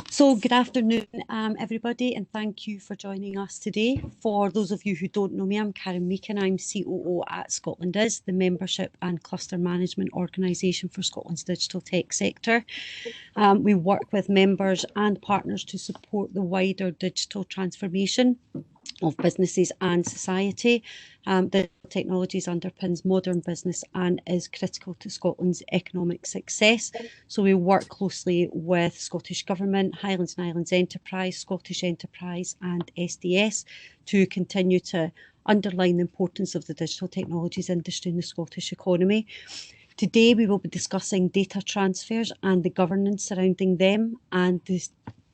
So good afternoon, everybody, and thank you for joining us today. For those of you who don't know me, I'm Karen Meakin. I'm COO at ScotlandIS, the membership and cluster management organisation for Scotland's digital tech sector. We work with members and partners to support the wider digital transformation of businesses and society. The technologies underpins modern business and is critical to Scotland's economic success. So we work closely with Scottish Government, Highlands and Islands Enterprise, Scottish Enterprise and SDS to continue to underline the importance of the digital technologies industry in the Scottish economy. Today we will be discussing data transfers and the governance surrounding them and the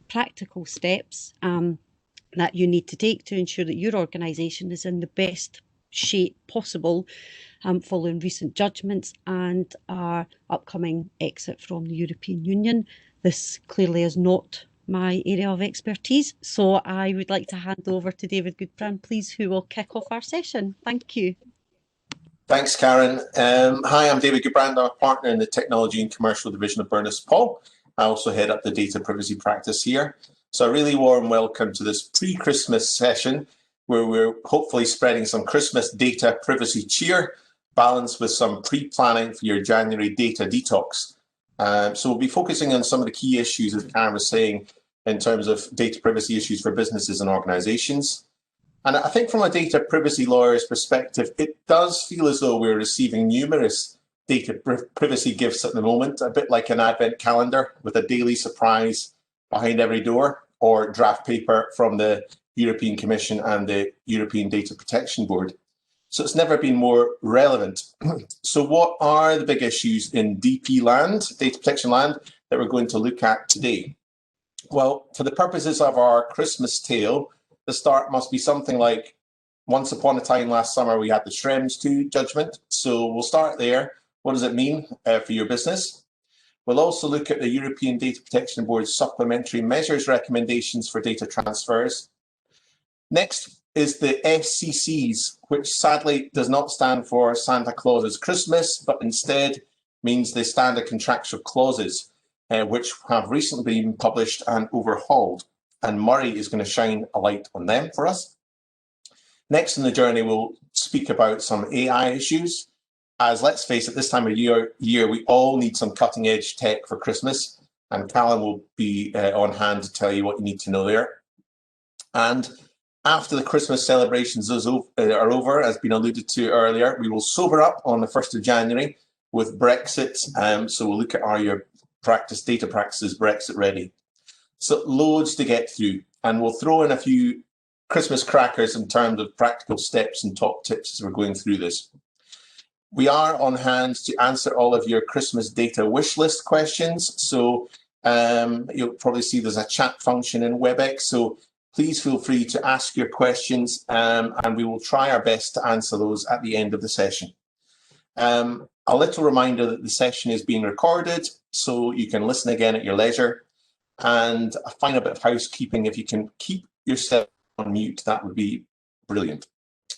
practical steps that you need to take to ensure that your organisation is in the best shape possible following recent judgments and our upcoming exit from the European Union. This clearly is not my area of expertise, so I would like to hand over to David Goodbrand, please, who will kick off our session. Thank you. Thanks, Karen. Hi, I'm David Goodbrand. I'm a partner in the Technology and Commercial Division of Burness Paull. I also head up the data privacy practice here. So a really warm welcome to this pre-Christmas session where we're hopefully spreading some Christmas data privacy cheer, balanced with some pre-planning for your January data detox. So we'll be focusing on some of the key issues, as Karen was saying, in terms of data privacy issues for businesses and organisations. And I think from a data privacy lawyer's perspective, it does feel as though we're receiving numerous data privacy gifts at the moment, a bit like an advent calendar with a daily surprise behind every door, or draft paper from the European Commission and the European Data Protection Board. So it's never been more relevant. So what are the big issues in DP land, data protection land, that we're going to look at today? Well, for the purposes of our Christmas tale, the start must be something like, once upon a time last summer, we had the Schrems II judgment. So we'll start there. What does it mean for your business? We'll also look at the European Data Protection Board's Supplementary Measures recommendations for data transfers. Next is the FCCs, which sadly does not stand for Santa Claus's Christmas, but instead means the standard contractual clauses, which have recently been published and overhauled. And Murray is going to shine a light on them for us. Next in the journey, we'll speak about some AI issues. As let's face it, this time of year we all need some cutting edge tech for Christmas, and Callum will be on hand to tell you what you need to know there. And after the Christmas celebrations are over, as been alluded to earlier, we will sober up on the 1st of January with Brexit. So we'll look at our data practices Brexit ready. So loads to get through, and we'll throw in a few Christmas crackers in terms of practical steps and top tips as we're going through this. We are on hand to answer all of your Christmas data wish list questions. So you'll probably see there's a chat function in WebEx. So please feel free to ask your questions and we will try our best to answer those at the end of the session. A little reminder that the session is being recorded, so you can listen again at your leisure. And a final bit of housekeeping, if you can keep yourself on mute, that would be brilliant.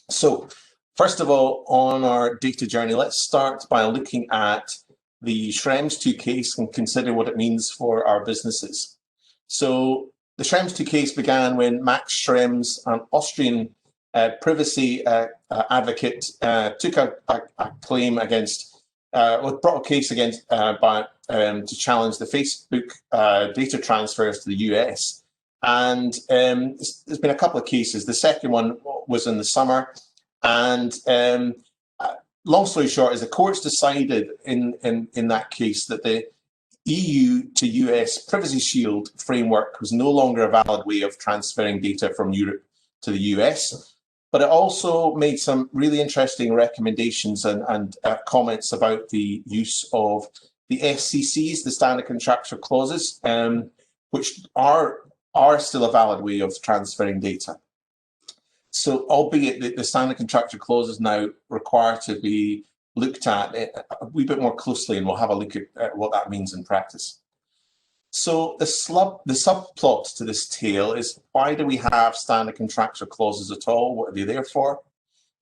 So, first of all, on our data journey, let's start by looking at the Schrems II case and consider what it means for our businesses. So the Schrems II case began when Max Schrems, an Austrian privacy advocate, took a claim against, brought a case against to challenge the Facebook data transfers to the US. And there's been a couple of cases. The second one was in the summer. And long story short is the courts decided in that case that the EU to US Privacy Shield framework was no longer a valid way of transferring data from Europe to the US. But it also made some really interesting recommendations and comments about the use of the SCCs, the standard contractual clauses, which are still a valid way of transferring data. So, albeit the standard contractual clauses now require to be looked at a wee bit more closely, and we'll have a look at what that means in practice. So, the subplot to this tale is, why do we have standard contractual clauses at all? What are they there for?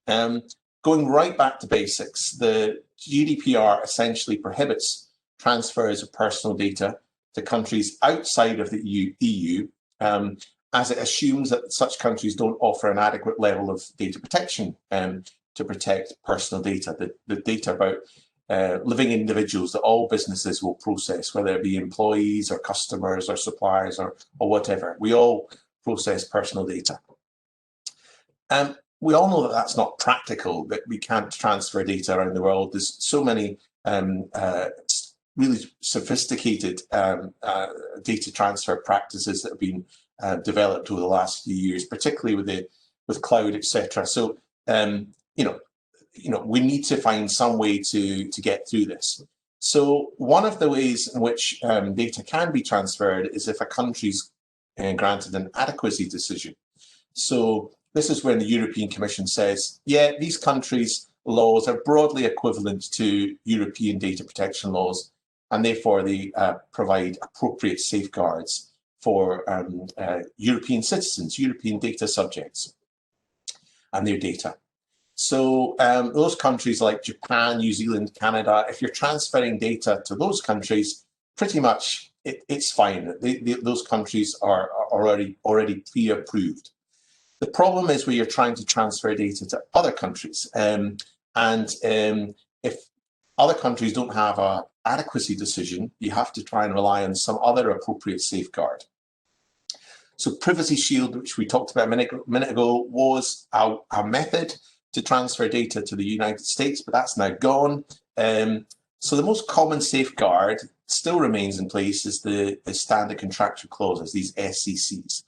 Going right back to basics, the GDPR essentially prohibits transfers of personal data to countries outside of the EU as it assumes that such countries don't offer an adequate level of data protection to protect personal data, the data about living individuals that all businesses will process, whether it be employees or customers or suppliers or whatever. We all process personal data. We all know that that's not practical, that we can't transfer data around the world. There's so many really sophisticated data transfer practices that have been developed over the last few years, particularly with cloud, etc. So we need to find some way to get through this. So one of the ways in which data can be transferred is if a country's granted an adequacy decision. So this is when the European Commission says, yeah, these countries' laws are broadly equivalent to European data protection laws, and therefore they provide appropriate safeguards for European citizens, European data subjects, and their data. So those countries like Japan, New Zealand, Canada, if you're transferring data to those countries, pretty much it's fine. Those countries are already pre-approved. The problem is where you're trying to transfer data to other countries. If other countries don't have an adequacy decision, you have to try and rely on some other appropriate safeguard. So Privacy Shield, which we talked about a minute ago, was a method to transfer data to the United States, but that's now gone. So the most common safeguard still remains in place is the standard contractual clauses, these SCCs.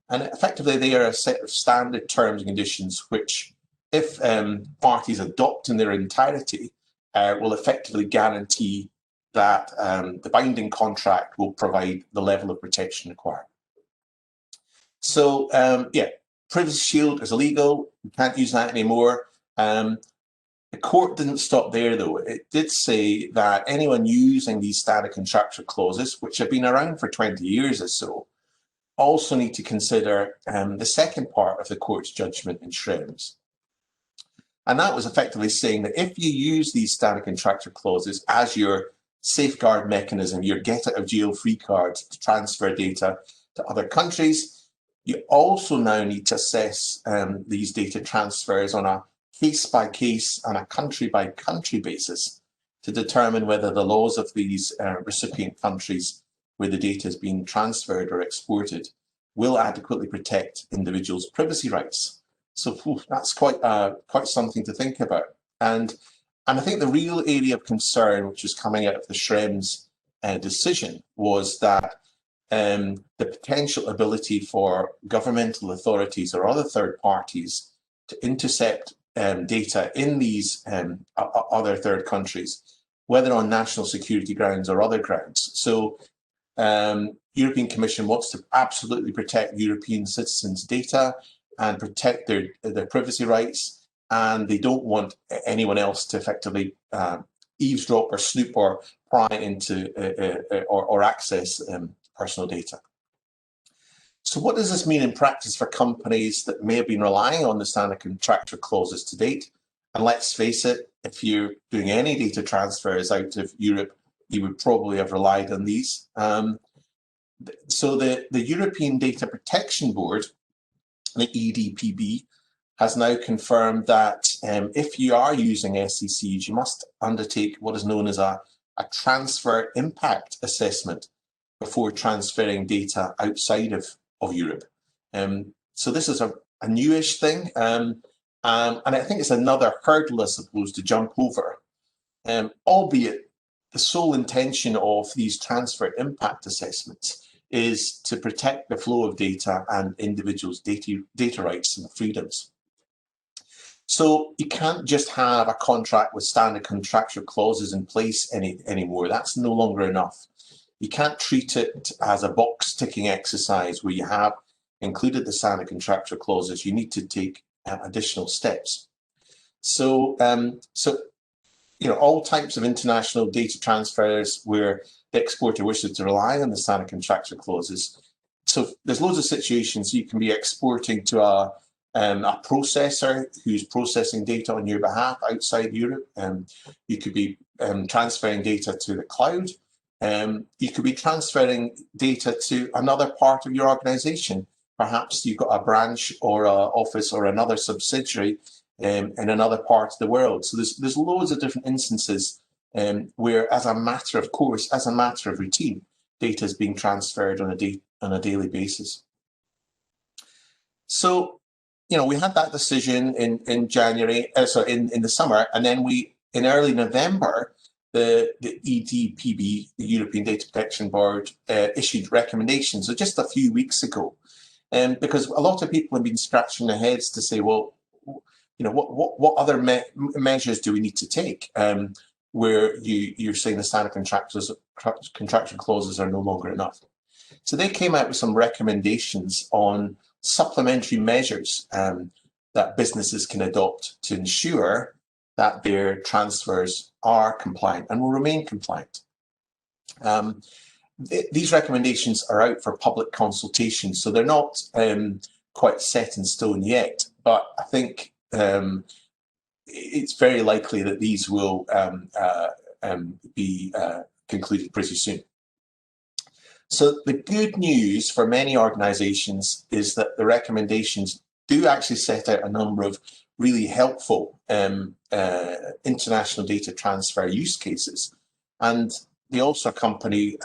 And effectively, they are a set of standard terms and conditions which, if parties adopt in their entirety, will effectively guarantee that the binding contract will provide the level of protection required. So, yeah, Privacy Shield is illegal. We can't use that anymore. The court didn't stop there, though. It did say that anyone using these standard contractual clauses, which have been around for 20 years or so, also need to consider the second part of the court's judgment in Schrems. And that was effectively saying that if you use these standard contractual clauses as your safeguard mechanism, your get out of jail free card to transfer data to other countries, you also now need to assess these data transfers on a case-by-case and a country-by-country basis to determine whether the laws of these recipient countries where the data is being transferred or exported will adequately protect individuals' privacy rights. So that's quite something to think about. And I think the real area of concern, which is coming out of the Schrems decision, was that the potential ability for governmental authorities or other third parties to intercept data in these other third countries, whether on national security grounds or other grounds. So European Commission wants to absolutely protect European citizens' data and protect their privacy rights, and they don't want anyone else to effectively eavesdrop or snoop or pry into or access personal data. So what does this mean in practice for companies that may have been relying on the standard contractual clauses to date? And let's face it, if you're doing any data transfers out of Europe, you would probably have relied on these. So the European Data Protection Board, the EDPB, has now confirmed that if you are using SCCs, you must undertake what is known as a transfer impact assessment before transferring data outside of Europe. So this is a newish thing, and I think it's another hurdle, I suppose, to jump over, albeit the sole intention of these transfer impact assessments is to protect the flow of data and individuals' data rights and freedoms. So you can't just have a contract with standard contractual clauses in place anymore. That's no longer enough. You can't treat it as a box ticking exercise where you have included the standard contractual clauses. You need to take additional steps. So, all types of international data transfers where the exporter wishes to rely on the standard contractual clauses. So there's loads of situations you can be exporting to a processor who's processing data on your behalf outside Europe. You could be transferring data to the cloud. You could be transferring data to another part of your organisation. Perhaps you've got a branch or an office or another subsidiary in another part of the world. So there's loads of different instances where, as a matter of course, as a matter of routine, data is being transferred on a daily basis. So, you know, we had that decision in January, in the summer, and then in early November, the EDPB, the European Data Protection Board, issued recommendations. So just a few weeks ago, because a lot of people have been scratching their heads to say, well, you know, what other measures do we need to take? Where you're saying the standard contractual clauses are no longer enough. So they came out with some recommendations on supplementary measures that businesses can adopt to ensure that their transfers are compliant and will remain compliant. These recommendations are out for public consultation, so they're not quite set in stone yet, but I think it's very likely that these will be concluded pretty soon. So the good news for many organisations is that the recommendations do actually set out a number of really helpful international data transfer use cases, and they also accompanied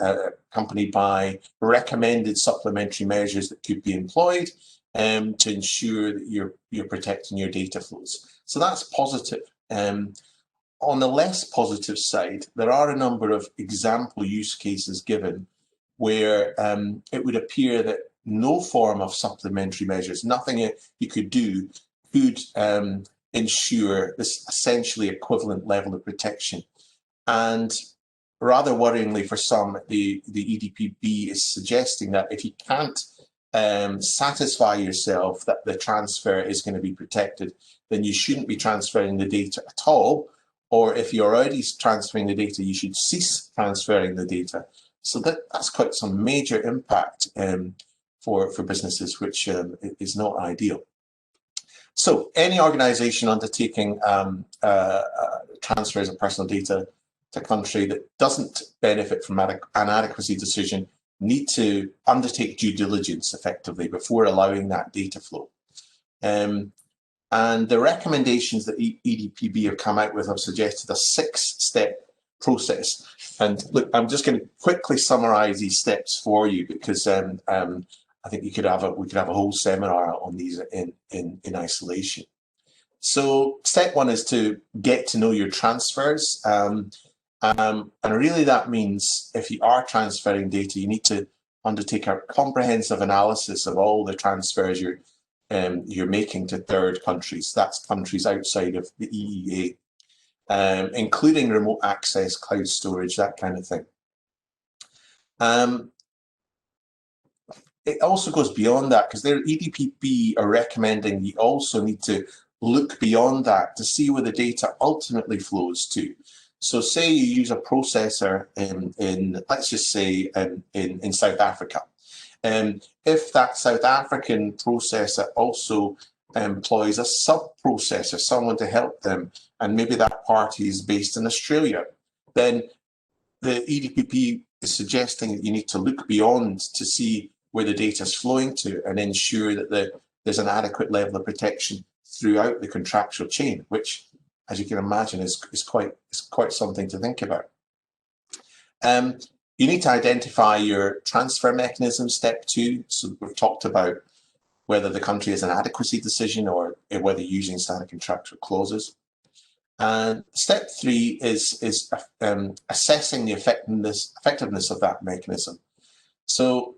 by recommended supplementary measures that could be employed to ensure that you're protecting your data flows. So that's positive. On the less positive side, there are a number of example use cases given where it would appear that no form of supplementary measures, nothing you could do, could ensure this essentially equivalent level of protection. And rather worryingly for some, the EDPB is suggesting that if you can't satisfy yourself that the transfer is going to be protected, then you shouldn't be transferring the data at all. Or if you're already transferring the data, you should cease transferring the data. So that's quite some major impact for businesses, which is not ideal. So any organisation undertaking transfers of personal data to a country that doesn't benefit from an adequacy decision need to undertake due diligence effectively before allowing that data flow. And the recommendations that EDPB have come out with have suggested a 6-step process. And look, I'm just going to quickly summarise these steps for you because I think we could have a whole seminar on these in isolation. So step 1 is to get to know your transfers. And really that means if you are transferring data, you need to undertake a comprehensive analysis of all the transfers you're making to third countries. That's countries outside of the EEA, including remote access, cloud storage, that kind of thing. It also goes beyond that because their EDPB are recommending you also need to look beyond that to see where the data ultimately flows to. So say you use a processor in let's just say in South Africa. If that South African processor also employs a sub-processor, someone to help them, and maybe that party is based in Australia, then the EDPB is suggesting that you need to look beyond to see where the data is flowing to and ensure that there's an adequate level of protection throughout the contractual chain, which, as you can imagine, is quite something to think about. You need to identify your transfer mechanism, step 2. So we've talked about whether the country has an adequacy decision or whether you're using standard contractual clauses. And step 3 is assessing the effectiveness of that mechanism. So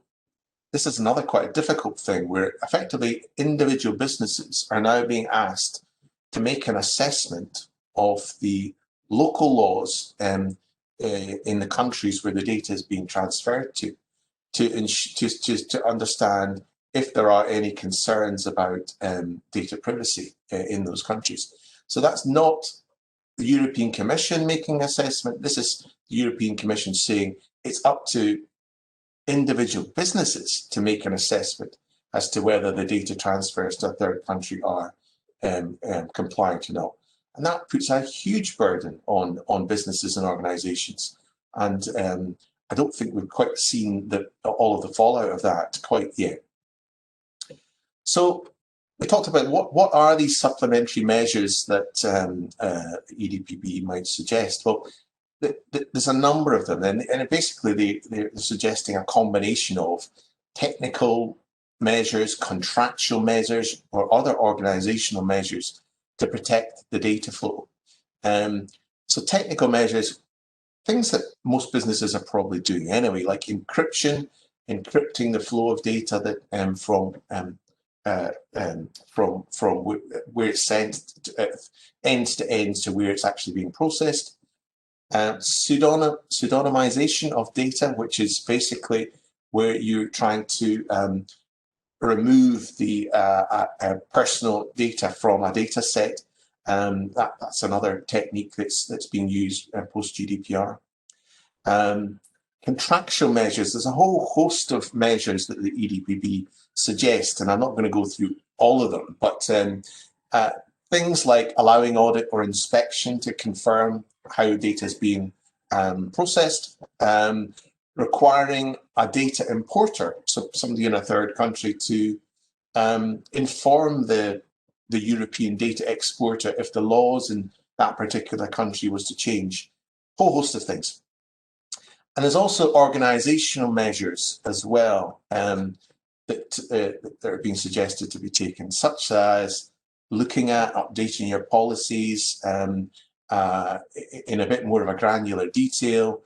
this is another quite a difficult thing where effectively individual businesses are now being asked to make an assessment of the local laws in the countries where the data is being transferred to understand if there are any concerns about data privacy in those countries. So that's not the European Commission making an assessment. This is the European Commission saying it's up to individual businesses to make an assessment as to whether the data transfers to a third country are compliant or not. And that puts a huge burden on businesses and organisations. And I don't think we've quite seen all of the fallout of that quite yet. So we talked about what are these supplementary measures that EDPB might suggest. Well, there's a number of them, and basically they're suggesting a combination of technical measures, contractual measures, or other organizational measures to protect the data flow. So technical measures, things that most businesses are probably doing anyway, like encrypting the flow of data that from where it's sent end to end to where it's actually being processed. Pseudonymization of data, which is basically where you're trying to remove the personal data from a data set. That's another technique that's being used post GDPR. Contractual measures, there's a whole host of measures that the EDPB suggests, and I'm not going to go through all of them, but things like allowing audit or inspection to confirm how data is being processed, requiring a data importer, so somebody in a third country, to inform the European data exporter if the laws in that particular country was to change. A whole host of things. And there's also organizational measures as well that are being suggested to be taken, such as looking at updating your policies in a bit more of a granular detail,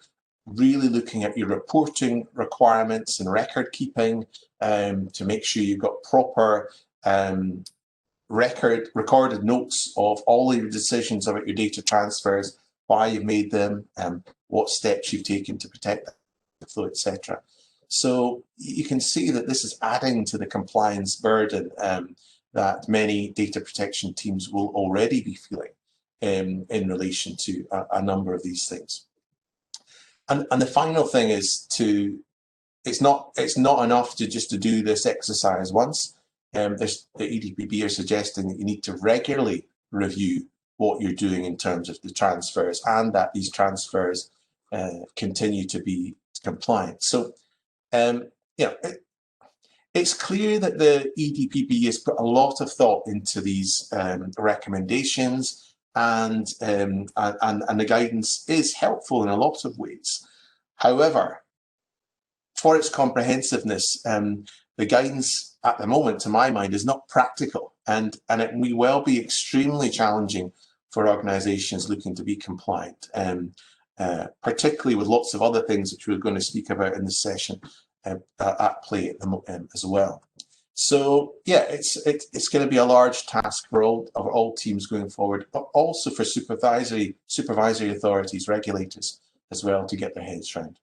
really looking at your reporting requirements and record keeping to make sure you've got proper recorded notes of all of your decisions about your data transfers, why you've made them, what steps you've taken to protect the flow, etc. So you can see that this is adding to the compliance burden that many data protection teams will already be feeling in relation to a number of these things. And the final thing is it's not enough to just to do this exercise once. The EDPB are suggesting that you need to regularly review what you're doing in terms of the transfers, and that these transfers continue to be compliant. So, it's clear that the EDPB has put a lot of thought into these recommendations, and the guidance is helpful in a lot of ways. However, for its comprehensiveness, the guidance at the moment, to my mind, is not practical, and it may well be extremely challenging for organisations looking to be compliant, particularly with lots of other things which we're going to speak about in this session at play at the moment as well. So yeah, it's going to be a large task for all teams going forward, but also for supervisory authorities, regulators as well, to get their heads around.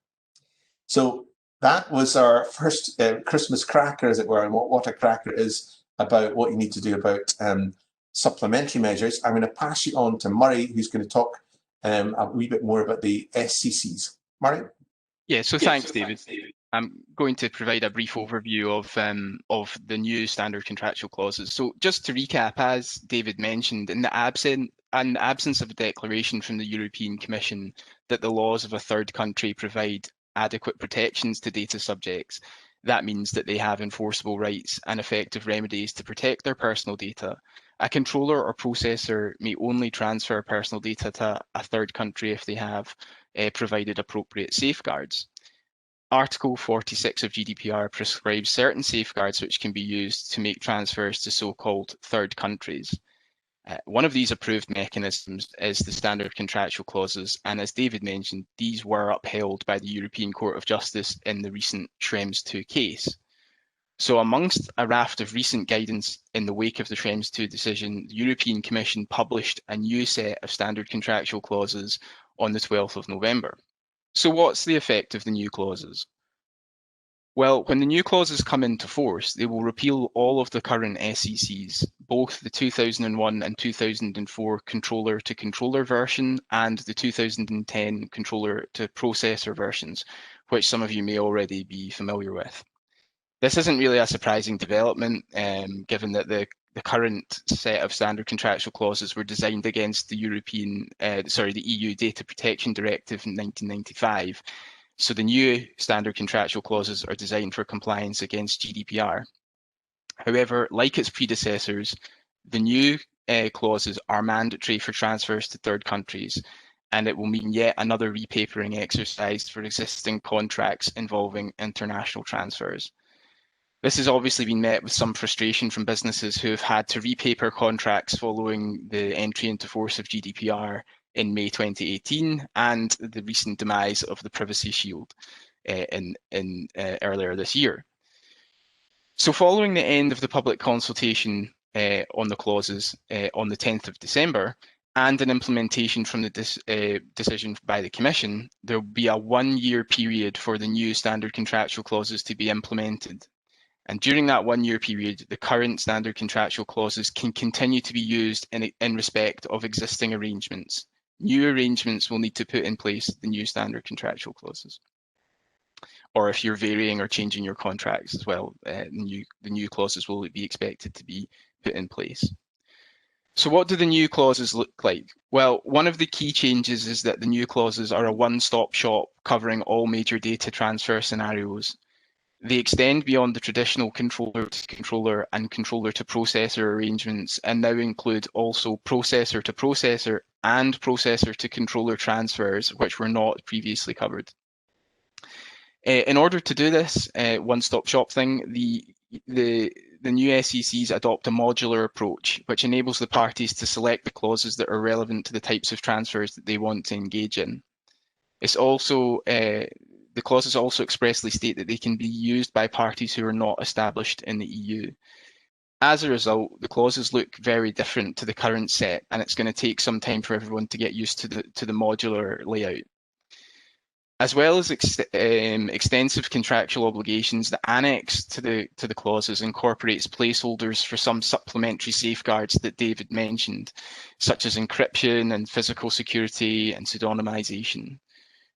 So that was our first Christmas cracker, as it were, and what a cracker is about what you need to do about supplementary measures. I'm going to pass you on to Murray, who's going to talk a wee bit more about the SCCs. Murray? Yeah, so thanks, David. I'm going to provide a brief overview of the new standard contractual clauses. So just to recap, as David mentioned, in the absence of a declaration from the European Commission that the laws of a third country provide adequate protections to data subjects, that means that they have enforceable rights and effective remedies to protect their personal data. A controller or processor may only transfer personal data to a third country if they have provided appropriate safeguards. Article 46 of GDPR prescribes certain safeguards which can be used to make transfers to so-called third countries. One of these approved mechanisms is the standard contractual clauses, and as David mentioned, these were upheld by the European Court of Justice in the recent Schrems II case. So amongst a raft of recent guidance in the wake of the Schrems II decision, the European Commission published a new set of standard contractual clauses on the 12th of November. So what's the effect of the new clauses? Well, when the new clauses come into force, they will repeal all of the current SCCs, both the 2001 and 2004 controller-to-controller version and the 2010 controller-to-processor versions, which some of you may already be familiar with. This isn't really a surprising development, given that the current set of standard contractual clauses were designed against the EU Data Protection Directive in 1995. So the new standard contractual clauses are designed for compliance against GDPR. However, like its predecessors, the new clauses are mandatory for transfers to third countries, and it will mean yet another repapering exercise for existing contracts involving international transfers. This has obviously been met with some frustration from businesses who have had to repaper contracts following the entry into force of GDPR in May 2018 and the recent demise of the Privacy Shield earlier this year. So following the end of the public consultation on the clauses on the 10th of December and an implementation from the decision by the Commission, there will be a 1-year period for the new standard contractual clauses to be implemented. And during that 1-year period, the current standard contractual clauses can continue to be used in respect of existing arrangements. New arrangements will need to put in place the new standard contractual clauses. Or if you're varying or changing your contracts as well, the new clauses will be expected to be put in place. So what do the new clauses look like? Well, one of the key changes is that the new clauses are a one-stop shop covering all major data transfer scenarios. They extend beyond the traditional controller to controller and controller to processor arrangements and now include also processor to processor and processor to controller transfers, which were not previously covered. In order to do this one-stop shop thing, the new SECs adopt a modular approach, which enables the parties to select the clauses that are relevant to the types of transfers that they want to engage in. It's also the clauses also expressly state that they can be used by parties who are not established in the EU. As a result, the clauses look very different to the current set, and it's going to take some time for everyone to get used to the modular layout. As well as extensive contractual obligations, the annex to the clauses incorporates placeholders for some supplementary safeguards that David mentioned, such as encryption and physical security and pseudonymization.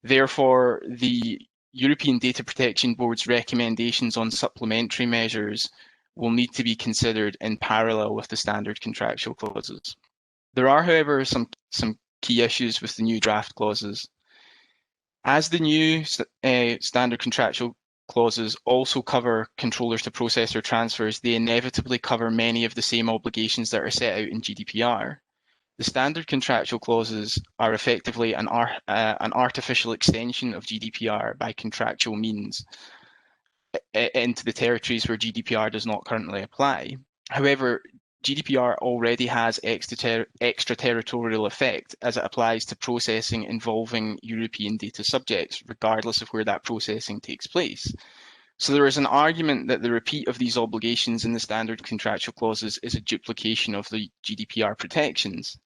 Therefore, the European Data Protection Board's recommendations on supplementary measures will need to be considered in parallel with the standard contractual clauses. There are, however, some key issues with the new draft clauses. As the new standard contractual clauses also cover controllers to processor transfers, they inevitably cover many of the same obligations that are set out in GDPR. The standard contractual clauses are effectively an artificial extension of GDPR by contractual means into the territories where GDPR does not currently apply. However, GDPR already has extraterritorial effect as it applies to processing involving European data subjects, regardless of where that processing takes place. So there is an argument that the repeat of these obligations in the standard contractual clauses is a duplication of the GDPR protections.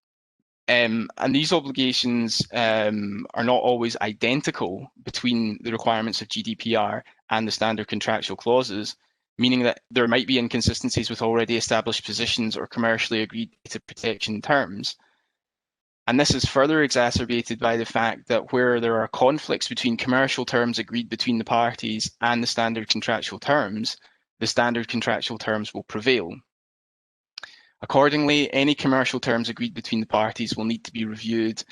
And these obligations are not always identical between the requirements of GDPR and the standard contractual clauses, meaning that there might be inconsistencies with already established positions or commercially agreed data protection terms. And this is further exacerbated by the fact that where there are conflicts between commercial terms agreed between the parties and the standard contractual terms, the standard contractual terms will prevail. Accordingly, any commercial terms agreed between the parties will need to be reviewed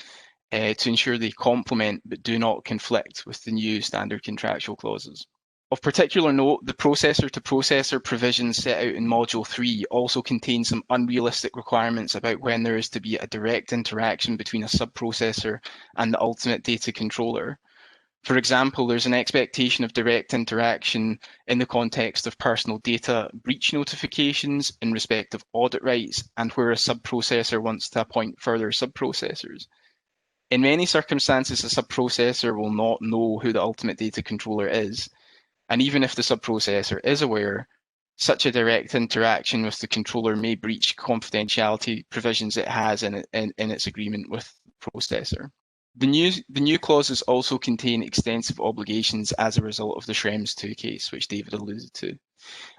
to ensure they complement but do not conflict with the new standard contractual clauses. Of particular note, the processor-to-processor provisions set out in Module 3 also contain some unrealistic requirements about when there is to be a direct interaction between a subprocessor and the ultimate data controller. For example, there's an expectation of direct interaction in the context of personal data breach notifications in respect of audit rights and where a subprocessor wants to appoint further subprocessors. In many circumstances, a subprocessor will not know who the ultimate data controller is. And even if the subprocessor is aware, such a direct interaction with the controller may breach confidentiality provisions it has in its agreement with the processor. The new clauses also contain extensive obligations as a result of the Schrems II case, which David alluded to.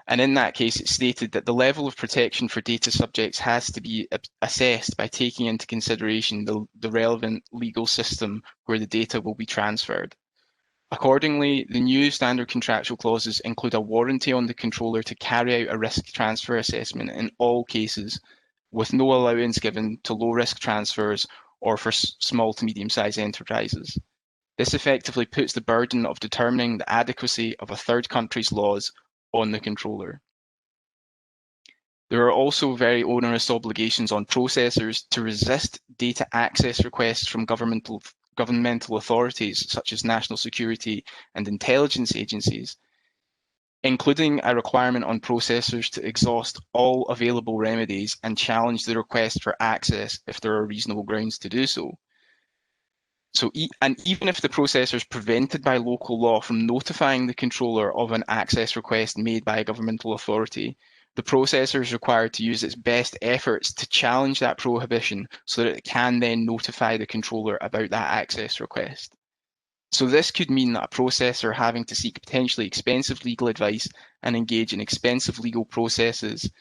And in that case, it stated that the level of protection for data subjects has to be assessed by taking into consideration the relevant legal system where the data will be transferred. Accordingly, the new standard contractual clauses include a warranty on the controller to carry out a risk transfer assessment in all cases, with no allowance given to low-risk transfers or for small to medium-sized enterprises. This effectively puts the burden of determining the adequacy of a third country's laws on the controller. There are also very onerous obligations on processors to resist data access requests from governmental authorities such as national security and intelligence agencies, including a requirement on processors to exhaust all available remedies and challenge the request for access if there are reasonable grounds to do so. And even if the processor is prevented by local law from notifying the controller of an access request made by a governmental authority, the processor is required to use its best efforts to challenge that prohibition so that it can then notify the controller about that access request. So this could mean that a processor having to seek potentially expensive legal advice and engage in expensive legal processes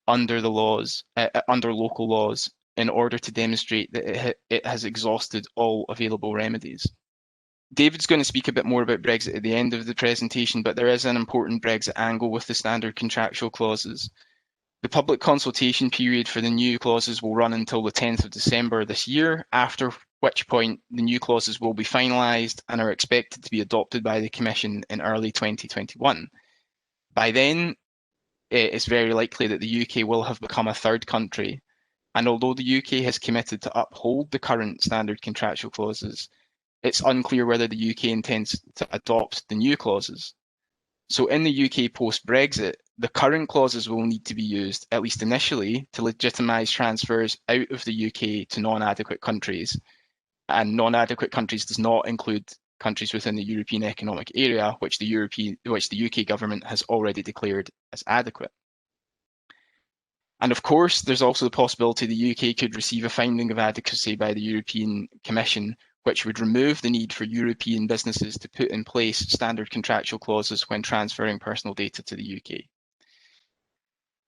under the laws, under local laws, in order to demonstrate that it has exhausted all available remedies. David's going to speak a bit more about Brexit at the end of the presentation, but there is an important Brexit angle with the standard contractual clauses. The public consultation period for the new clauses will run until the 10th of December this year, after which point the new clauses will be finalised and are expected to be adopted by the Commission in early 2021. By then, it's very likely that the UK will have become a third country, and although the UK has committed to uphold the current standard contractual clauses, it's unclear whether the UK intends to adopt the new clauses. So in the UK post-Brexit, the current clauses will need to be used, at least initially, to legitimise transfers out of the UK to non-adequate countries. And non-adequate countries does not include countries within the European Economic Area, which the UK government has already declared as adequate. And of course, there's also the possibility the UK could receive a finding of adequacy by the European Commission, which would remove the need for European businesses to put in place standard contractual clauses when transferring personal data to the UK.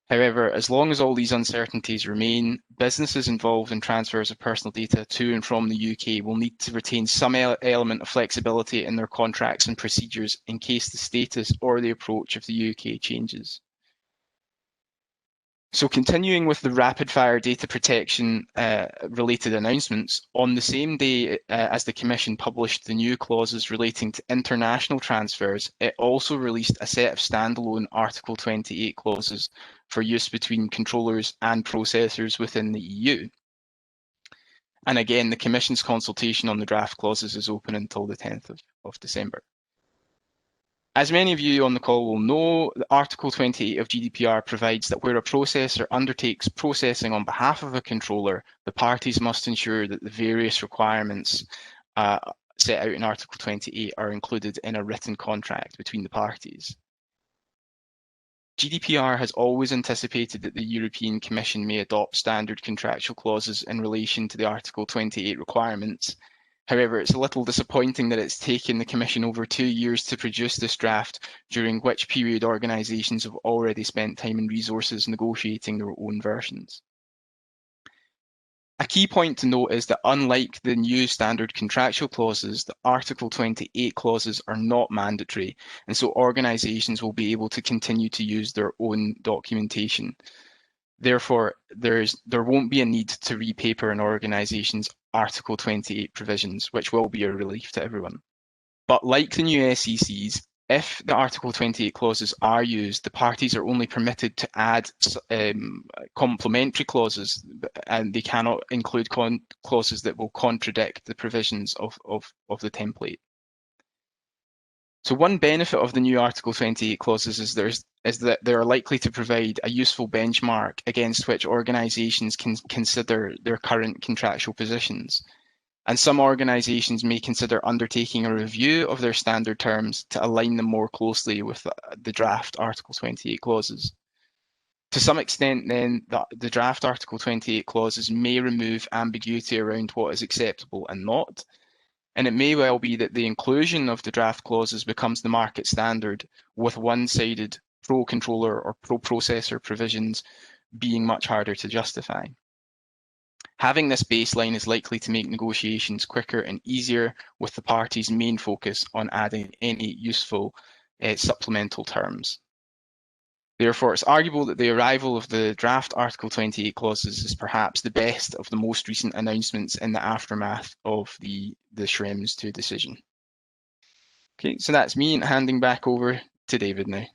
However, as long as all these uncertainties remain, businesses involved in transfers of personal data to and from the UK will need to retain some element of flexibility in their contracts and procedures in case the status or the approach of the UK changes. So continuing with the rapid fire data protection related announcements, on the same day as the Commission published the new clauses relating to international transfers, it also released a set of standalone Article 28 clauses for use between controllers and processors within the EU. And again, the Commission's consultation on the draft clauses is open until the 10th of December. As many of you on the call will know, Article 28 of GDPR provides that where a processor undertakes processing on behalf of a controller, the parties must ensure that the various requirements set out in Article 28 are included in a written contract between the parties. GDPR has always anticipated that the European Commission may adopt standard contractual clauses in relation to the Article 28 requirements. However, it's a little disappointing that it's taken the Commission over 2 years to produce this draft, during which period organisations have already spent time and resources negotiating their own versions. A key point to note is that unlike the new standard contractual clauses, the Article 28 clauses are not mandatory, and so organisations will be able to continue to use their own documentation. Therefore, there won't be a need to repaper an organisation's Article 28 provisions, which will be a relief to everyone. But like the new SECs, if the Article 28 clauses are used, the parties are only permitted to add complementary clauses, and they cannot include clauses that will contradict the provisions of the template. So one benefit of the new Article 28 clauses is that they are likely to provide a useful benchmark against which organisations can consider their current contractual positions. And some organisations may consider undertaking a review of their standard terms to align them more closely with the draft Article 28 clauses. To some extent, then, the draft Article 28 clauses may remove ambiguity around what is acceptable and not. And it may well be that the inclusion of the draft clauses becomes the market standard, with one-sided pro-controller or pro-processor provisions being much harder to justify. Having this baseline is likely to make negotiations quicker and easier, with the parties' main focus on adding any useful supplemental terms. Therefore, it's arguable that the arrival of the draft Article 28 clauses is perhaps the best of the most recent announcements in the aftermath of the Schrems II decision. Okay, so that's me, and handing back over to David now.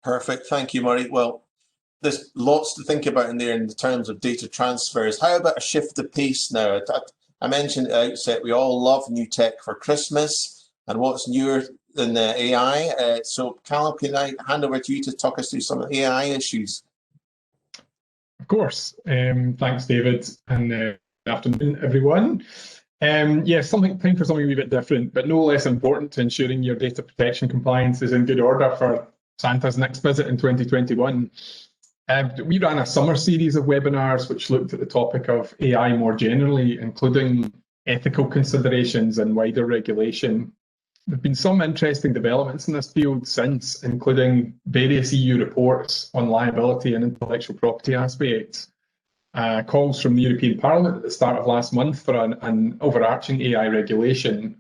Perfect. Thank you, Murray. Well, there's lots to think about in there in terms of data transfers. How about a shift of pace now? I mentioned at the outset, we all love new tech for Christmas, and what's newer than the AI? So Callum, can I hand over to you to talk us through some of the AI issues? Of course. Thanks, David, and good afternoon, everyone. Time for something a wee bit different, but no less important to ensuring your data protection compliance is in good order for Santa's next visit in 2021. We ran a summer series of webinars which looked at the topic of AI more generally, including ethical considerations and wider regulation. There have been some interesting developments in this field since, including various EU reports on liability and intellectual property aspects, calls from the European Parliament at the start of last month for an overarching AI regulation,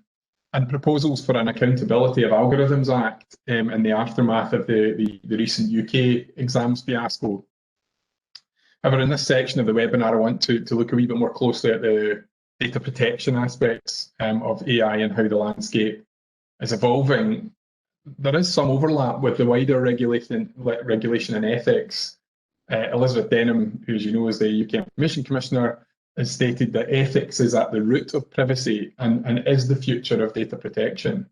and proposals for an Accountability of Algorithms Act in the aftermath of the recent UK exams fiasco. However, in this section of the webinar, I want to look a wee bit more closely at the data protection aspects of AI and how the landscape is evolving. There is some overlap with the wider regulation and ethics. Elizabeth Denham, who, as you know, is the UK Information Commissioner, has stated that ethics is at the root of privacy and is the future of data protection.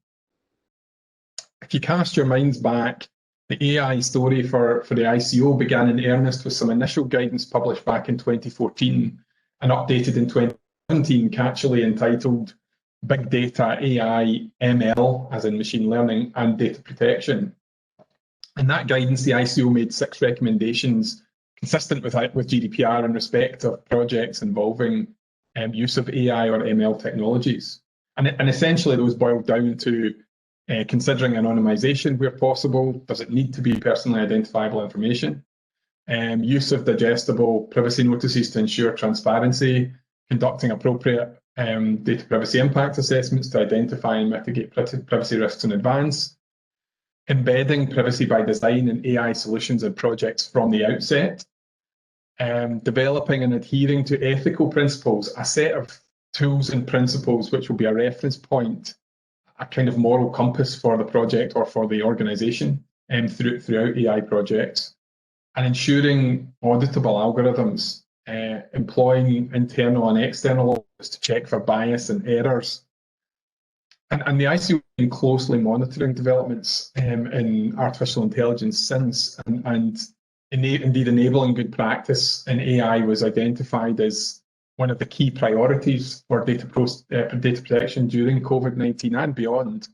If you cast your minds back, the AI story for the ICO began in earnest with some initial guidance published back in 2014 and updated in 2017, catchily entitled Big Data, AI, ML, as in machine learning, and data protection. In that guidance, the ICO made 6 recommendations consistent with GDPR in respect of projects involving use of AI or ML technologies. And essentially those boiled down to considering anonymization where possible. Does it need to be personally identifiable information? Use of digestible privacy notices to ensure transparency, conducting appropriate data privacy impact assessments to identify and mitigate privacy risks in advance, embedding privacy by design in AI solutions and projects from the outset, developing and adhering to ethical principles, a set of tools and principles which will be a reference point, a kind of moral compass for the project or for the organisation throughout AI projects, and ensuring auditable algorithms, employing internal and external audits to check for bias and errors. And the ICO has been closely monitoring developments in artificial intelligence since, and indeed enabling good practice in AI was identified as one of the key priorities for data protection during COVID-19 and beyond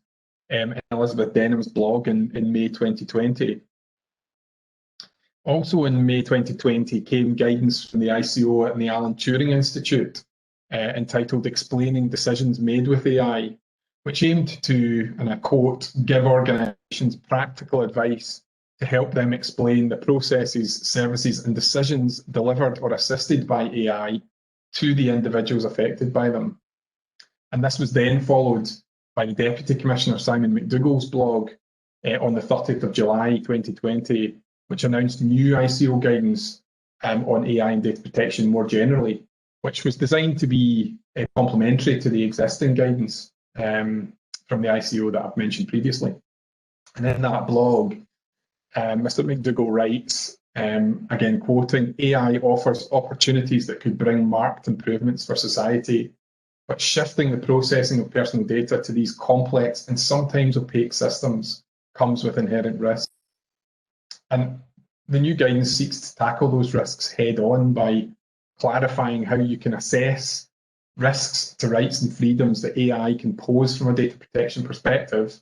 in Elizabeth Denham's blog in May 2020. Also in May 2020 came guidance from the ICO and the Alan Turing Institute entitled Explaining Decisions Made with AI, which aimed to, and I quote, give organisations practical advice to help them explain the processes, services and decisions delivered or assisted by AI to the individuals affected by them. And this was then followed by the Deputy Commissioner Simon McDougall's blog on the 30th of July 2020, which announced new ICO guidance on AI and data protection more generally, which was designed to be complementary to the existing guidance from the ICO that I've mentioned previously. And in that blog, Mr. McDougall writes, again quoting, AI offers opportunities that could bring marked improvements for society, but shifting the processing of personal data to these complex and sometimes opaque systems comes with inherent risks. And the new guidance seeks to tackle those risks head on by clarifying how you can assess risks to rights and freedoms that AI can pose from a data protection perspective,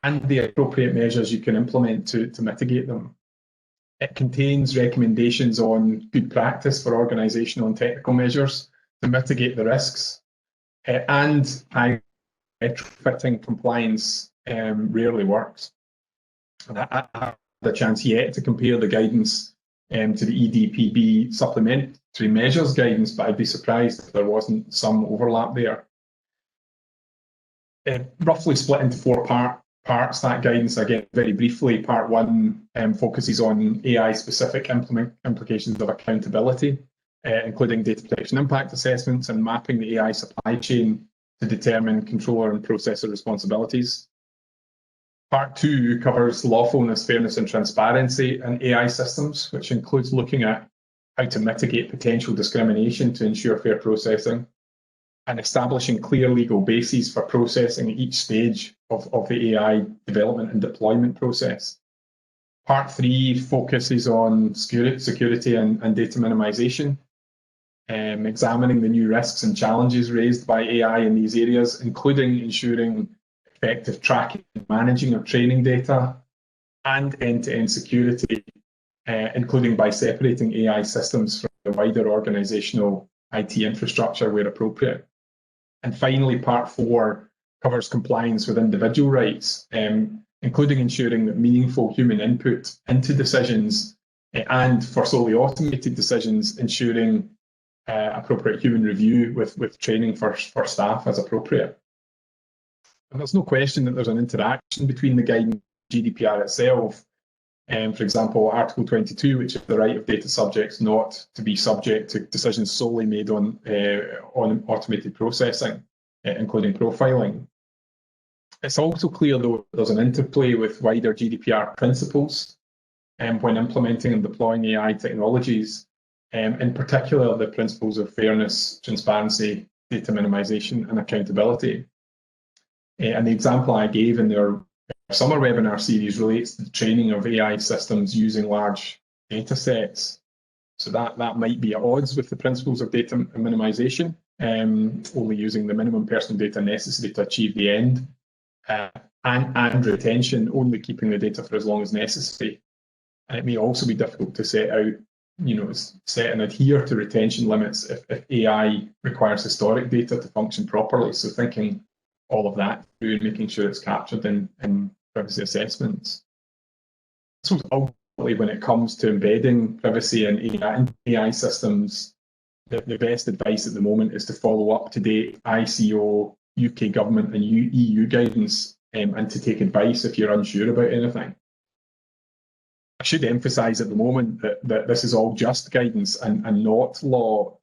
and the appropriate measures you can implement to mitigate them. It contains recommendations on good practice for organisational and technical measures to mitigate the risks, and how retrofitting compliance rarely works. And I haven't had a chance yet to compare the guidance to the EDPB Supplementary Measures guidance, but I'd be surprised if there wasn't some overlap there. Roughly split into 4 parts parts, that guidance. Again, very briefly, part one focuses on AI-specific implications of accountability, including data protection impact assessments and mapping the AI supply chain to determine controller and processor responsibilities. Part two covers lawfulness, fairness and transparency in AI systems, which includes looking at how to mitigate potential discrimination to ensure fair processing, and establishing clear legal bases for processing at each stage of the AI development and deployment process. Part three focuses on security and data minimization, examining the new risks and challenges raised by AI in these areas, including ensuring effective tracking and managing of training data, and end-to-end security, including by separating AI systems from the wider organisational IT infrastructure where appropriate. And finally, part four covers compliance with individual rights, including ensuring that meaningful human input into decisions and for solely automated decisions, ensuring appropriate human review with training for staff as appropriate. And there's no question that there's an interaction between the guidance and GDPR itself. For example, Article 22, which is the right of data subjects not to be subject to decisions solely made on automated processing, including profiling. It's also clear, though, there's an interplay with wider GDPR principles when implementing and deploying AI technologies, in particular the principles of fairness, transparency, data minimization and accountability. And the example I gave in their summer webinar series relates to the training of AI systems using large data sets. So that might be at odds with the principles of data minimization, only using the minimum personal data necessary to achieve the end, and retention, only keeping the data for as long as necessary. And it may also be difficult to set out, set and adhere to retention limits if AI requires historic data to function properly. So thinking all of that through and making sure it's captured in privacy assessments. So ultimately, when it comes to embedding privacy in AI systems, the best advice at the moment is to follow up-to-date ICO, UK government and EU guidance, and to take advice if you're unsure about anything. I should emphasise at the moment that this is all just guidance and not law.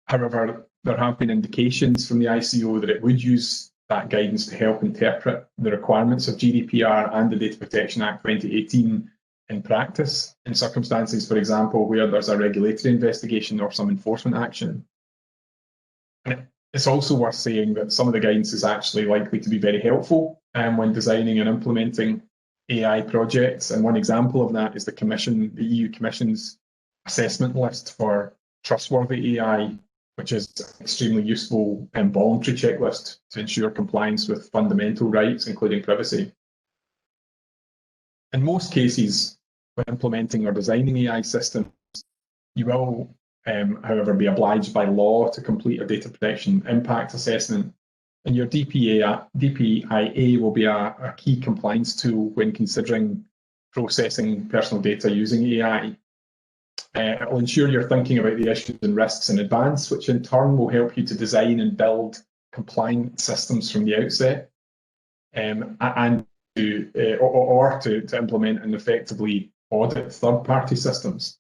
However, there have been indications from the ICO that it would use that guidance to help interpret the requirements of GDPR and the Data Protection Act 2018 in practice, in circumstances, for example, where there's a regulatory investigation or some enforcement action. And it's also worth saying that some of the guidance is actually likely to be very helpful when designing and implementing AI projects. And one example of that is the EU Commission's assessment list for trustworthy AI, which is an extremely useful and voluntary checklist to ensure compliance with fundamental rights, including privacy. In most cases, when implementing or designing AI systems, you will, however, be obliged by law to complete a data protection impact assessment, and your DPIA will be a key compliance tool when considering processing personal data using AI. It will ensure you're thinking about the issues and risks in advance, which in turn will help you to design and build compliant systems from the outset, and to implement and effectively audit third-party systems.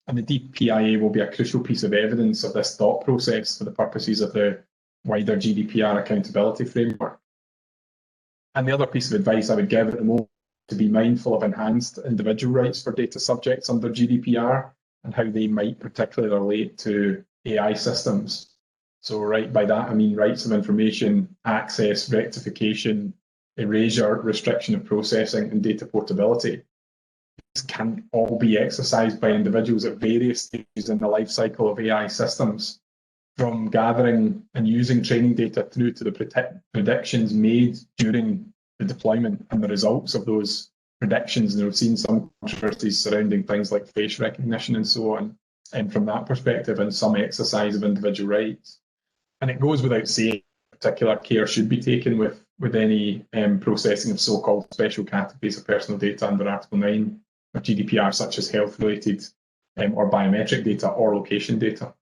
And the DPIA will be a crucial piece of evidence of this thought process for the purposes of the wider GDPR accountability framework. And the other piece of advice I would give at the moment is to be mindful of enhanced individual rights for data subjects under GDPR and how they might particularly relate to AI systems. So by that I mean rights of information, access, rectification, erasure, restriction of processing and data portability. These can all be exercised by individuals at various stages in the life cycle of AI systems, from gathering and using training data through to the predictions made during the deployment and the results of those predictions. And we've seen some controversies surrounding things like face recognition and so on, and from that perspective, and some exercise of individual rights. And it goes without saying, particular care should be taken with any processing of so-called special categories of personal data under Article 9 of GDPR, such as health-related or biometric data or location data.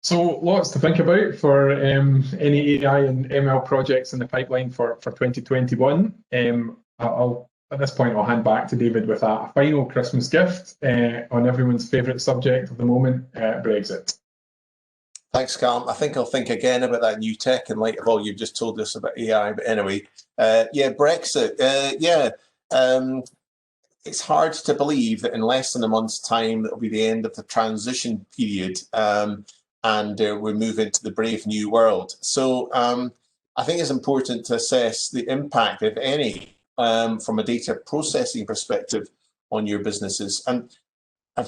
So lots to think about for any AI and ML projects in the pipeline for 2021. At this point, I'll hand back to David with a final Christmas gift on everyone's favourite subject of the moment, Brexit. Thanks, Callum. I think I'll think again about that new tech in light of all you've just told us about AI. But anyway, yeah, Brexit. It's hard to believe that in less than a month's time, it'll be the end of the transition period, and we move into the brave new world. So I think it's important to assess the impact, if any, from a data processing perspective on your businesses. And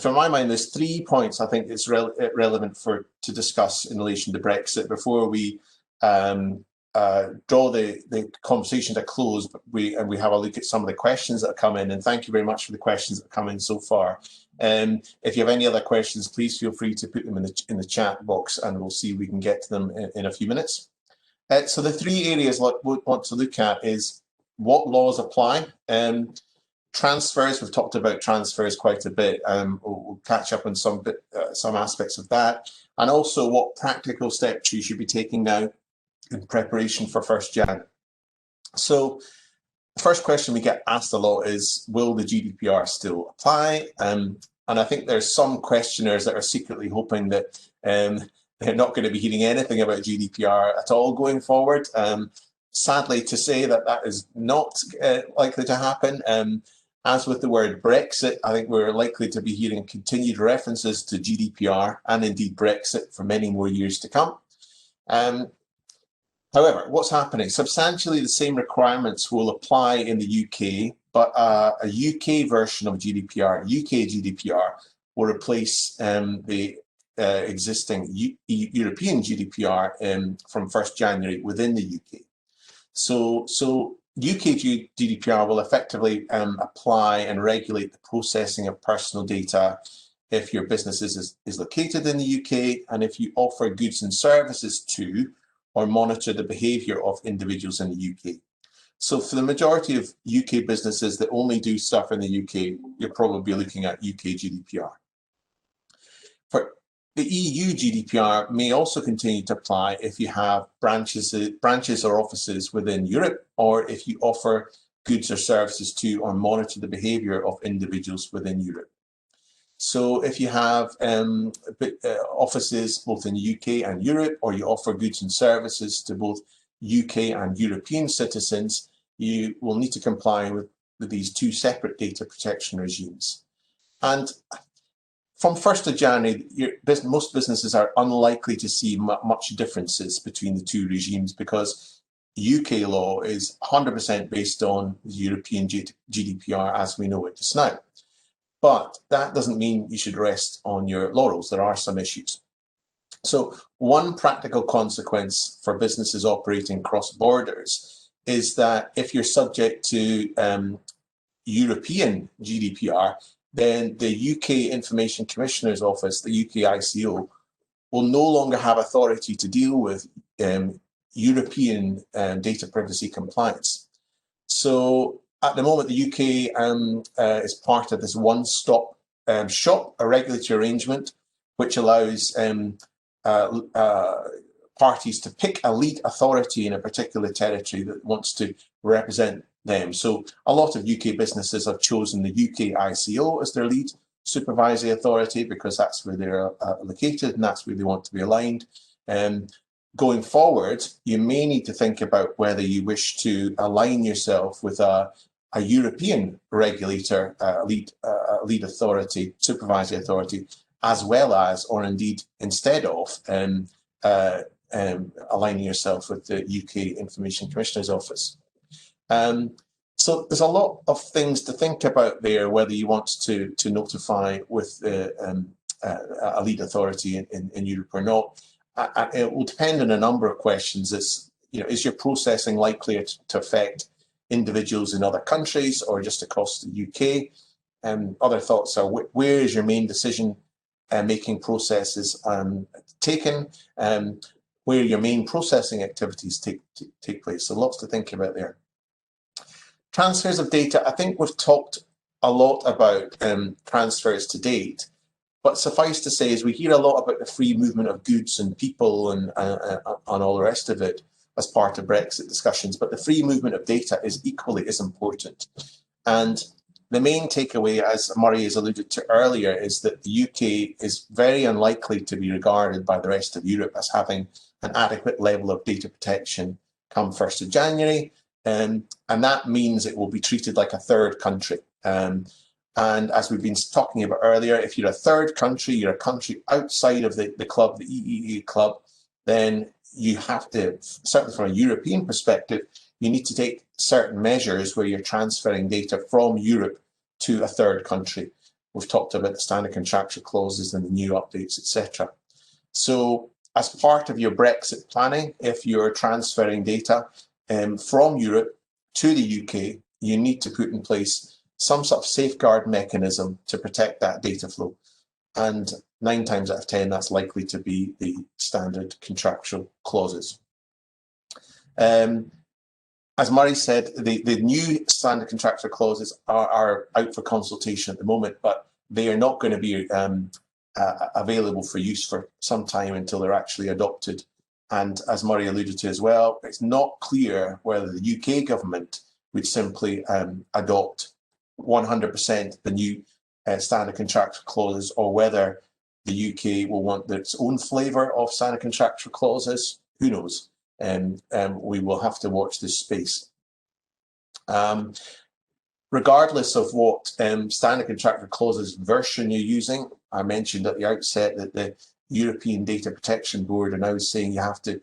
from my mind, there's 3 points I think it's relevant to discuss in relation to Brexit before we draw the conversation to a close. But we have a look at some of the questions that have come in, and thank you very much for the questions that have come in so far. If you have any other questions, please feel free to put them in the chat box, and we'll see if we can get to them in a few minutes. So the 3 areas we want to look at is what laws apply. Transfers, we've talked about transfers quite a bit. We'll catch up on some aspects of that, and also what practical steps you should be taking now in preparation for 1st Jan. So the first question we get asked a lot is, will the GDPR still apply? And I think there's some questioners that are secretly hoping that they're not going to be hearing anything about GDPR at all going forward. Sadly to say that is not likely to happen. As with the word Brexit, I think we're likely to be hearing continued references to GDPR and indeed Brexit for many more years to come. However, what's happening? Substantially the same requirements will apply in the UK, but a UK version of GDPR, UK GDPR, will replace the existing European GDPR from 1st January within the UK. So UK GDPR will effectively apply and regulate the processing of personal data if your business is located in the UK, and if you offer goods and services to or monitor the behaviour of individuals in the UK. So for the majority of UK businesses that only do stuff in the UK, you're probably looking at UK GDPR. For the EU GDPR may also continue to apply if you have branches or offices within Europe, or if you offer goods or services to or monitor the behaviour of individuals within Europe. So if you have offices both in the UK and Europe, or you offer goods and services to both UK and European citizens, you will need to comply with these 2 separate data protection regimes. And from 1st of January, most businesses are unlikely to see much differences between the 2 regimes, because UK law is 100% based on the European GDPR as we know it just now. But that doesn't mean you should rest on your laurels. There are some issues. So one practical consequence for businesses operating cross borders is that if you're subject to European GDPR, then the UK Information Commissioner's Office, the UK ICO, will no longer have authority to deal with European data privacy compliance. So at the moment, the UK is part of this one-stop shop, a regulatory arrangement, which allows parties to pick a lead authority in a particular territory that wants to represent them. So a lot of UK businesses have chosen the UK ICO as their lead supervisory authority because that's where they're located and that's where they want to be aligned. Going forward, you may need to think about whether you wish to align yourself with a European regulator, lead authority, supervisory authority, as well as, or indeed instead of, aligning yourself with the UK Information Commissioner's Office. So there's a lot of things to think about there, whether you want to notify with a lead authority in Europe or not. It will depend on a number of questions. Is your processing likely to affect individuals in other countries or just across the UK? Other thoughts are, where is your main decision making processes taken? Where your main processing activities take place? So lots to think about there. Transfers of data. I think we've talked a lot about transfers to date, But suffice to say, is we hear a lot about the free movement of goods and people and all the rest of it as part of Brexit discussions, but the free movement of data is equally as important. And the main takeaway, as Murray has alluded to earlier, is that the UK is very unlikely to be regarded by the rest of Europe as having an adequate level of data protection come 1st of January. And that means it will be treated like a third country. And as we've been talking about earlier, if you're a third country, you're a country outside of the club, the EEA club, then you have to, certainly from a European perspective, you need to take certain measures where you're transferring data from Europe to a third country. We've talked about the standard contractual clauses and the new updates, etc. So as part of your Brexit planning, if you're transferring data from Europe to the UK, you need to put in place some sort of safeguard mechanism to protect that data flow. And 9 times out of 10, that's likely to be the standard contractual clauses. As Murray said, the new standard contractual clauses are out for consultation at the moment, but they are not going to be available for use for some time until they're actually adopted. And as Murray alluded to as well, it's not clear whether the UK government would simply adopt 100% the new standard contractual clauses, or whether the UK will want its own flavour of standard contractual clauses. Who knows? We will have to watch this space. Regardless of what standard contractual clauses version you're using, I mentioned at the outset that the European Data Protection Board are now saying you have to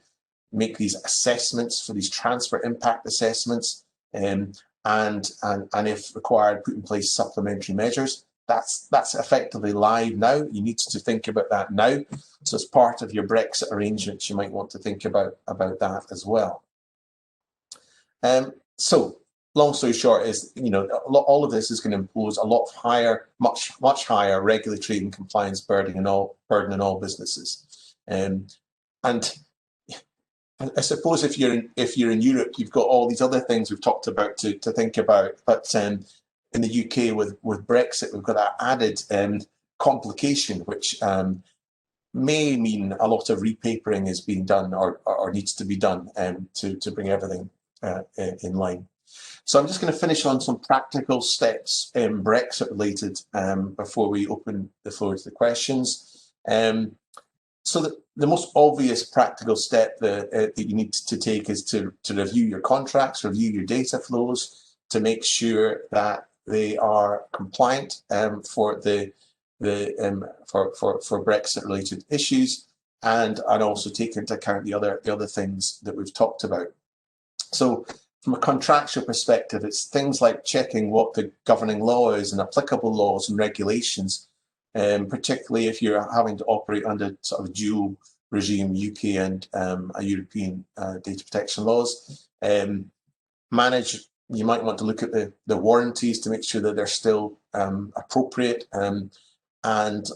make these assessments for these transfer impact assessments, and if required, put in place supplementary measures. That's effectively live now. You need to think about that now. So as part of your Brexit arrangements, you might want to think about that as well. So long story short is, all of this is going to impose a lot higher, much higher regulatory and compliance burden in all businesses. And I suppose if you're in Europe, you've got all these other things we've talked about to think about. But in the UK with Brexit, we've got that added complication, which may mean a lot of repapering is being done or needs to be done to bring everything in line. So I'm just going to finish on some practical steps Brexit related before we open the floor to the questions. So the most obvious practical step that you need to take is to review your contracts, review your data flows to make sure that they are compliant for Brexit related issues, and also take into account the other things that we've talked about. So from a contractual perspective, it's things like checking what the governing law is and applicable laws and regulations, particularly if you're having to operate under sort of dual regime, UK and a European data protection laws. You might want to look at the warranties to make sure that they're still appropriate, and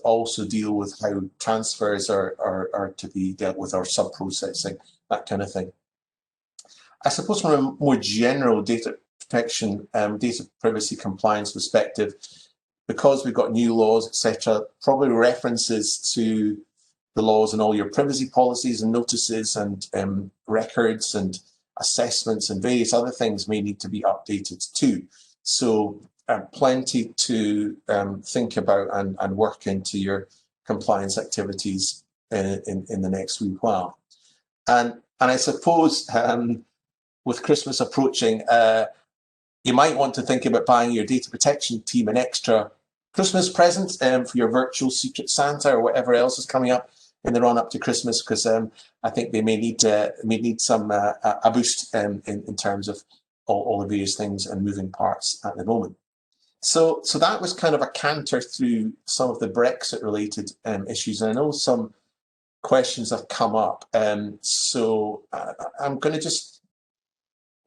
also deal with how transfers are to be dealt with, or sub-processing, that kind of thing. I suppose from a more general data protection, data privacy compliance perspective, because we've got new laws, etc., probably references to the laws and all your privacy policies and notices and records and assessments and various other things may need to be updated too. So plenty to think about and work into your compliance activities in the next wee while. And I suppose with Christmas approaching, you might want to think about buying your data protection team an extra Christmas present for your virtual Secret Santa or whatever else is coming up in the run up to Christmas, because I think they may need some a boost in terms of all the various things and moving parts at the moment. So that was kind of a canter through some of the Brexit related issues, and I know some questions have come up. So I'm going to just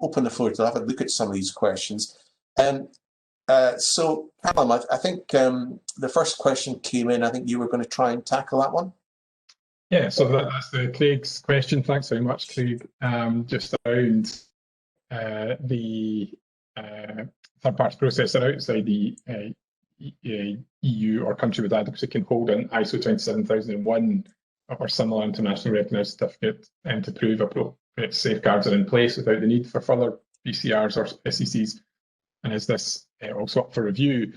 open the floor to have a look at some of these questions. So Callum, I think the first question came in. I think you were going to try and tackle that one. Yeah, so that's Craig's question. Thanks very much, Craig. Just around the third party processor outside the EU or country with adequacy can hold an ISO 27001 or similar internationally recognised certificate to prove appropriate safeguards are in place without the need for further BCRs or SECs. And is this also up for review?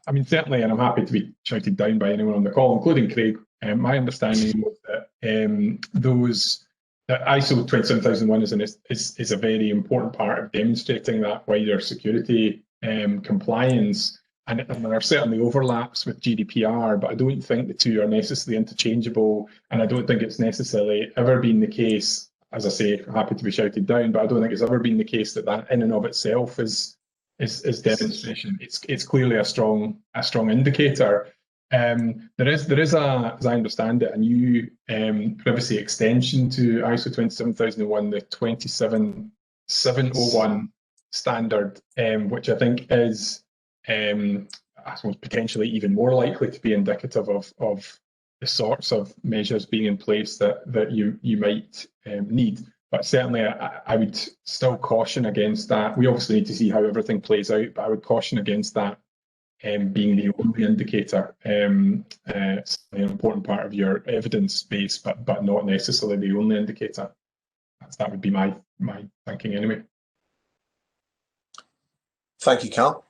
I mean, certainly, and I'm happy to be shouted down by anyone on the call, including Craig. My understanding was that that ISO 27001 is a very important part of demonstrating that wider security compliance. And there are certainly overlaps with GDPR, but I don't think the two are necessarily interchangeable. And I don't think it's necessarily ever been the case, as I say, happy to be shouted down, but I don't think it's ever been the case that in and of itself is demonstration. It's clearly a strong indicator. There is a, as I understand it, a new privacy extension to ISO 27001, the 27701 standard, which I think is I suppose potentially even more likely to be indicative of the sorts of measures being in place that you might need. But certainly, I would still caution against that. We obviously need to see how everything plays out, but I would caution against that being the only indicator. It's an important part of your evidence base, but not necessarily the only indicator. That would be my thinking anyway. Thank you, Cal.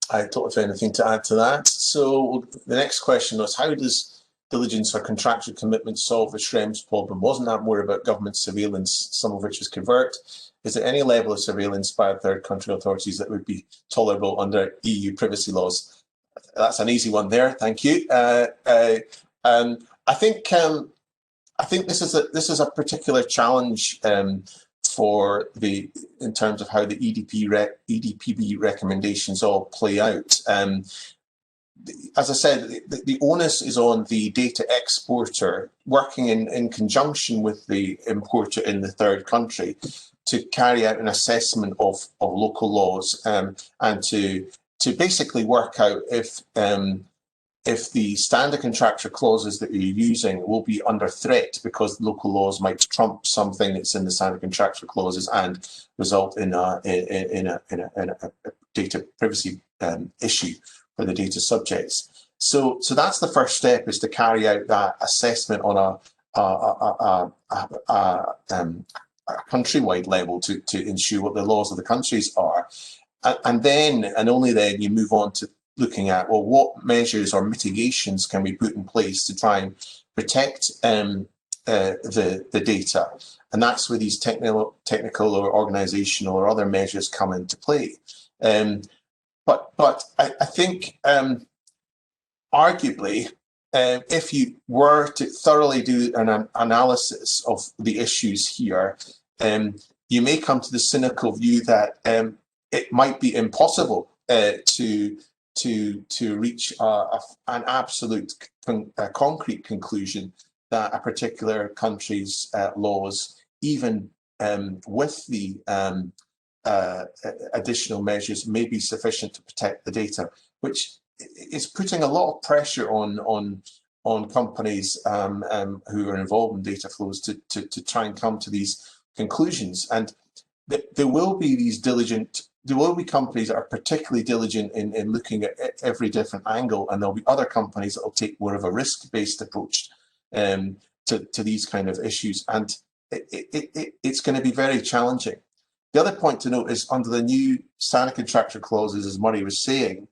I don't have anything to add to that. So the next question was, how does diligence or contractual commitment solve the Schrems problem? Wasn't that more about government surveillance, some of which was covert? Is there any level of surveillance by third country authorities that would be tolerable under EU privacy laws? That's an easy one there. Thank you. I think this is a particular challenge in terms of how the EDPB recommendations all play out. As I said, the onus is on the data exporter working in conjunction with the importer in the third country to carry out an assessment of local laws and to basically work out if the standard contractual clauses that you're using will be under threat because local laws might trump something that's in the standard contractual clauses and result in a data privacy issue for the data subjects. So that's the first step, is to carry out that assessment on a countrywide level to ensure what the laws of the countries are, and then and only then you move on to looking at, well, what measures or mitigations can we put in place to try and protect the data, and that's where these technical or organisational or other measures come into play. But I think arguably, if you were to thoroughly do an analysis of the issues here, you may come to the cynical view that it might be impossible to reach an absolute concrete conclusion that a particular country's laws, even with the additional measures, may be sufficient to protect the data, which is putting a lot of pressure on companies who are involved in data flows to try and come to these conclusions. And there will be companies that are particularly diligent in looking at every different angle, and there'll be other companies that will take more of a risk-based approach to these kind of issues, and it's going to be very challenging. The other point to note is, under the new standard contractual clauses, as Murray was saying,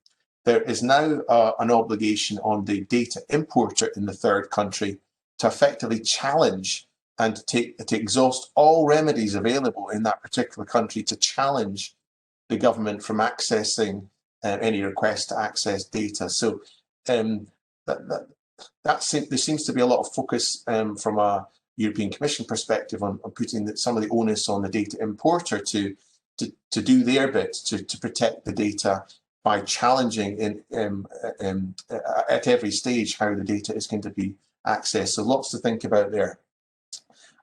there is now an obligation on the data importer in the third country to effectively challenge and to exhaust all remedies available in that particular country to challenge the government from accessing any request to access data. So there seems to be a lot of focus from a European Commission perspective on putting some of the onus on the data importer to do their bit to protect the data by challenging at every stage how the data is going to be accessed. So lots to think about there.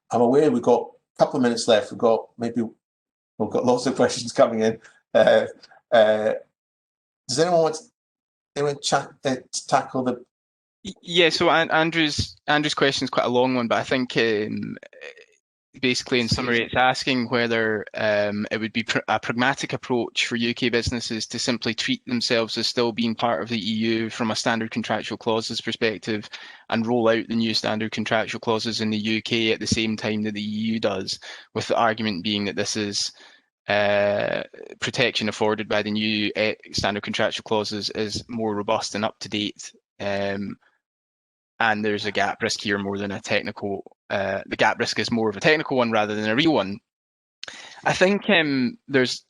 I'm aware we've got a couple of minutes left. We've got lots of questions coming in. Does anyone want to tackle the? Yeah, so Andrew's question is quite a long one, but I think basically, in summary, it's asking whether it would be a pragmatic approach for UK businesses to simply treat themselves as still being part of the EU from a standard contractual clauses perspective and roll out the new standard contractual clauses in the UK at the same time that the EU does, with the argument being that this is protection afforded by the new standard contractual clauses is more robust and up to date. And there's a gap risk here more than a technical, the gap risk is more of a technical one rather than a real one. I think there's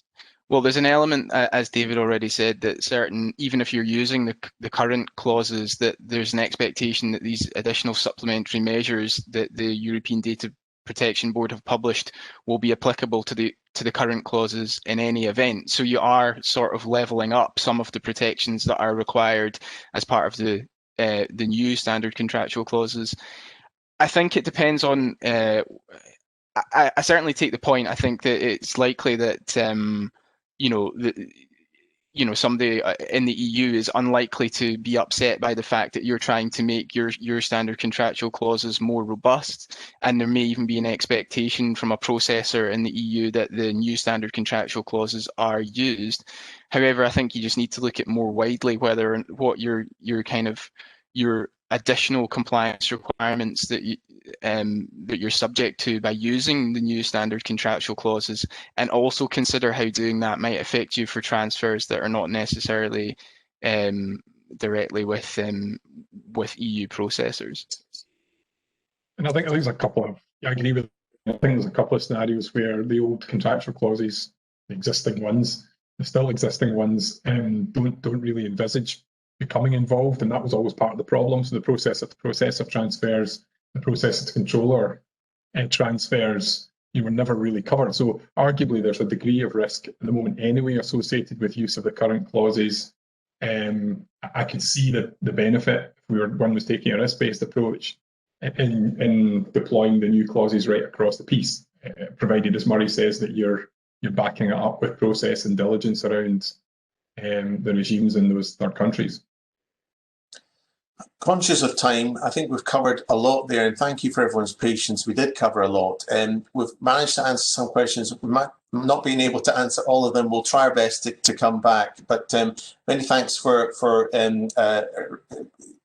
an element, as David already said, that certain, even if you're using the current clauses, that there's an expectation that these additional supplementary measures that the European Data Protection Board have published will be applicable to the current clauses in any event. So you are sort of leveling up some of the protections that are required as part of the new standard contractual clauses. I think it depends on. I certainly take the point. I think that it's likely that somebody in the EU is unlikely to be upset by the fact that you're trying to make your standard contractual clauses more robust, and there may even be an expectation from a processor in the EU that the new standard contractual clauses are used. However, I think you just need to look at more widely what your additional compliance requirements that you're subject to by using the new standard contractual clauses, and also consider how doing that might affect you for transfers that are not necessarily directly with EU processors. And I think there's a couple of, I agree with, I think there's a couple of scenarios where the old contractual clauses, the existing ones, the still existing ones, don't really envisage becoming involved, and that was always part of the problem. So the process of transfers, the process of controller transfers, you were never really covered. So arguably there's a degree of risk at the moment anyway associated with use of the current clauses. I could see the benefit if one was taking a risk-based approach in deploying the new clauses right across the piece, provided, as Murray says, that you're backing it up with process and diligence around the regimes in those third countries. Conscious of time, I think we've covered a lot there, and thank you for everyone's patience. We did cover a lot, and we've managed to answer some questions. We might not being able to answer all of them. We'll try our best to come back. But many thanks for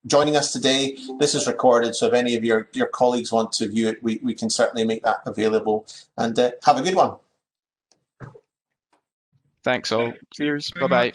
joining us today. This is recorded, so if any of your colleagues want to view it, we can certainly make that available. And have a good one. Thanks all. Cheers. Bye-bye.